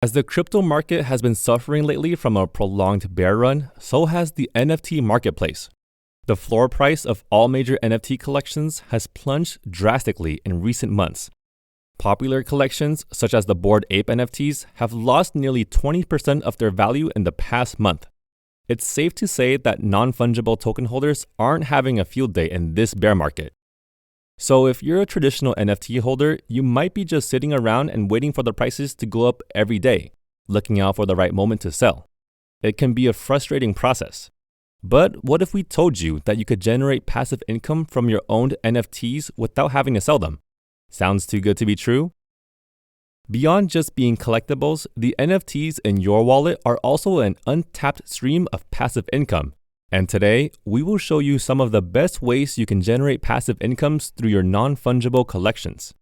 As the crypto market has been suffering lately from a prolonged bear run, so has the NFT marketplace. The floor price of all major NFT collections has plunged drastically in recent months. Popular collections, such as the Bored Ape NFTs, have lost nearly 20% of their value in the past month. It's safe to say that non-fungible token holders aren't having a field day in this bear market. So if you're a traditional NFT holder, you might be just sitting around and waiting for the prices to go up every day, looking out for the right moment to sell. It can be a frustrating process. But what if we told you that you could generate passive income from your owned NFTs without having to sell them? Sounds too good to be true? Beyond just being collectibles, the NFTs in your wallet are also an untapped stream of passive income. And today, we will show you some of the best ways you can generate passive incomes through your non-fungible collections.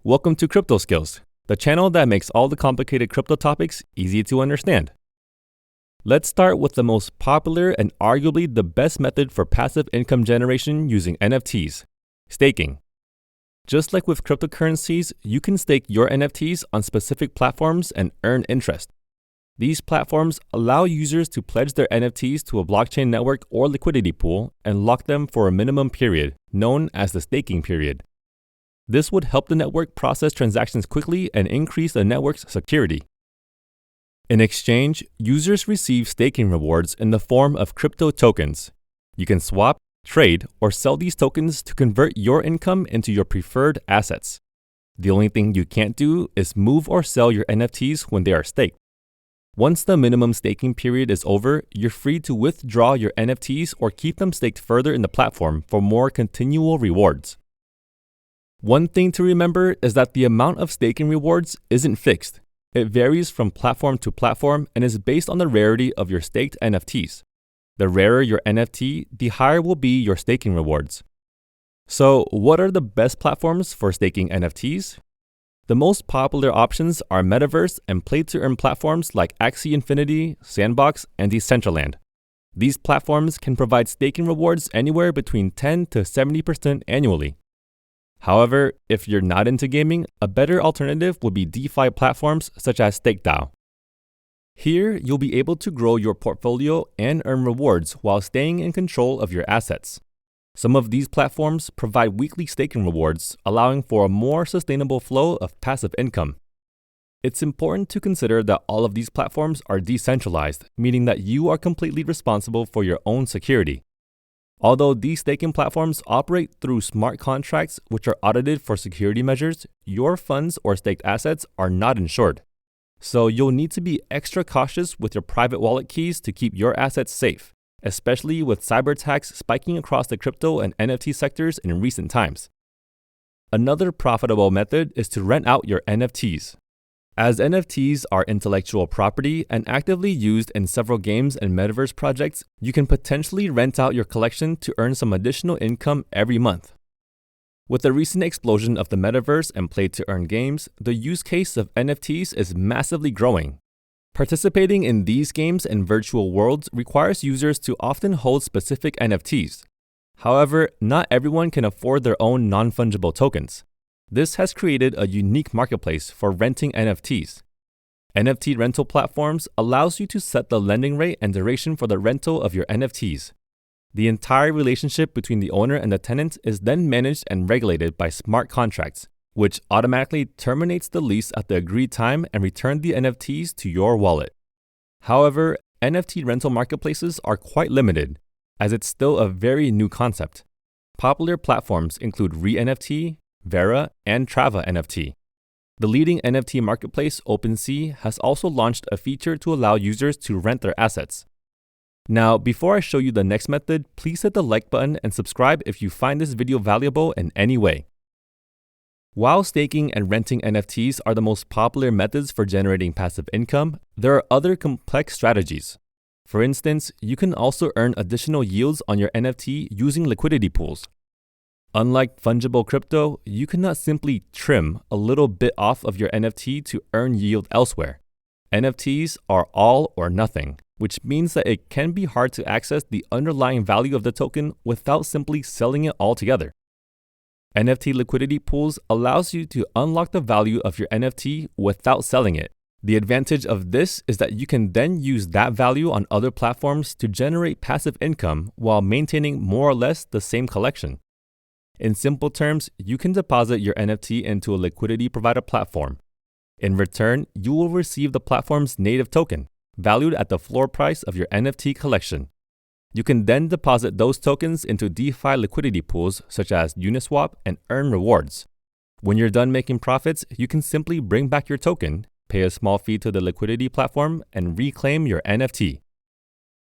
Welcome to Crypto Skills, the channel that makes all the complicated crypto topics easy to understand. Let's start with the most popular and arguably the best method for passive income generation using NFTs, staking. Just like with cryptocurrencies, you can stake your NFTs on specific platforms and earn interest. These platforms allow users to pledge their NFTs to a blockchain network or liquidity pool and lock them for a minimum period, known as the staking period. This would help the network process transactions quickly and increase the network's security. In exchange, users receive staking rewards in the form of crypto tokens. You can swap, trade, or sell these tokens to convert your income into your preferred assets. The only thing you can't do is move or sell your NFTs when they are staked. Once the minimum staking period is over, you're free to withdraw your NFTs or keep them staked further in the platform for more continual rewards. One thing to remember is that the amount of staking rewards isn't fixed. It varies from platform to platform and is based on the rarity of your staked NFTs. The rarer your NFT, the higher will be your staking rewards. So, what are the best platforms for staking NFTs? The most popular options are metaverse and play-to-earn platforms like Axie Infinity, Sandbox, and Decentraland. These platforms can provide staking rewards anywhere between 10 to 70% annually. However, if you're not into gaming, a better alternative would be DeFi platforms such as StakeDAO. Here, you'll be able to grow your portfolio and earn rewards while staying in control of your assets. Some of these platforms provide weekly staking rewards, allowing for a more sustainable flow of passive income. It's important to consider that all of these platforms are decentralized, meaning that you are completely responsible for your own security. Although these staking platforms operate through smart contracts which are audited for security measures, your funds or staked assets are not insured. So you'll need to be extra cautious with your private wallet keys to keep your assets safe, especially with cyber attacks spiking across the crypto and NFT sectors in recent times. Another profitable method is to rent out your NFTs. As NFTs are intellectual property and actively used in several games and metaverse projects, you can potentially rent out your collection to earn some additional income every month. With the recent explosion of the metaverse and play-to-earn games, the use case of NFTs is massively growing. Participating in these games and virtual worlds requires users to often hold specific NFTs. However, not everyone can afford their own non-fungible tokens. This has created a unique marketplace for renting NFTs. NFT rental platforms allows you to set the lending rate and duration for the rental of your NFTs. The entire relationship between the owner and the tenant is then managed and regulated by smart contracts, which automatically terminates the lease at the agreed time and return the NFTs to your wallet. However, NFT rental marketplaces are quite limited, as it's still a very new concept. Popular platforms include ReNFT, Vera, and Trava NFT. The leading NFT marketplace, OpenSea, has also launched a feature to allow users to rent their assets. Now, before I show you the next method, please hit the like button and subscribe if you find this video valuable in any way. While staking and renting NFTs are the most popular methods for generating passive income, there are other complex strategies. For instance, you can also earn additional yields on your NFT using liquidity pools. Unlike fungible crypto, you cannot simply trim a little bit off of your NFT to earn yield elsewhere. NFTs are all or nothing, which means that it can be hard to access the underlying value of the token without simply selling it altogether. NFT liquidity pools allows you to unlock the value of your NFT without selling it, The advantage of this is that you can then use that value on other platforms to generate passive income while maintaining more or less the same collection. In simple terms, you can deposit your NFT into a liquidity provider platform. In return, you will receive the platform's native token, valued at the floor price of your NFT collection. You can then deposit those tokens into DeFi liquidity pools such as Uniswap and earn rewards. When you're done making profits, you can simply bring back your token, pay a small fee to the liquidity platform, and reclaim your NFT.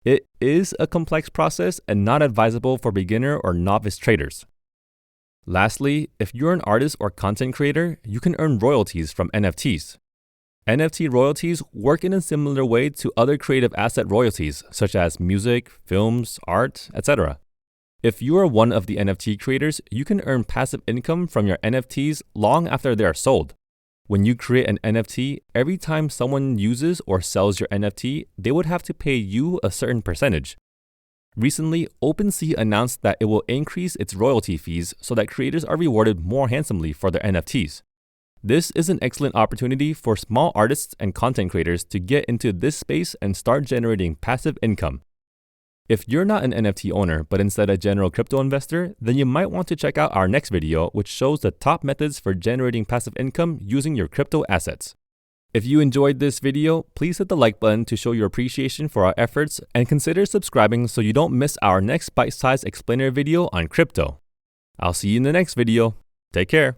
It is a complex process and not advisable for beginner or novice traders. Lastly, if you're an artist or content creator, you can earn royalties from NFTs. NFT royalties work in a similar way to other creative asset royalties, such as music, films, art, etc. If you are one of the NFT creators, you can earn passive income from your NFTs long after they are sold. When you create an NFT, every time someone uses or sells your NFT, they would have to pay you a certain percentage. Recently, OpenSea announced that it will increase its royalty fees so that creators are rewarded more handsomely for their NFTs. This is an excellent opportunity for small artists and content creators to get into this space and start generating passive income. If you're not an NFT owner, but instead a general crypto investor, then you might want to check out our next video, which shows the top methods for generating passive income using your crypto assets. If you enjoyed this video, please hit the like button to show your appreciation for our efforts and consider subscribing so you don't miss our next bite-sized explainer video on crypto. I'll see you in the next video. Take care.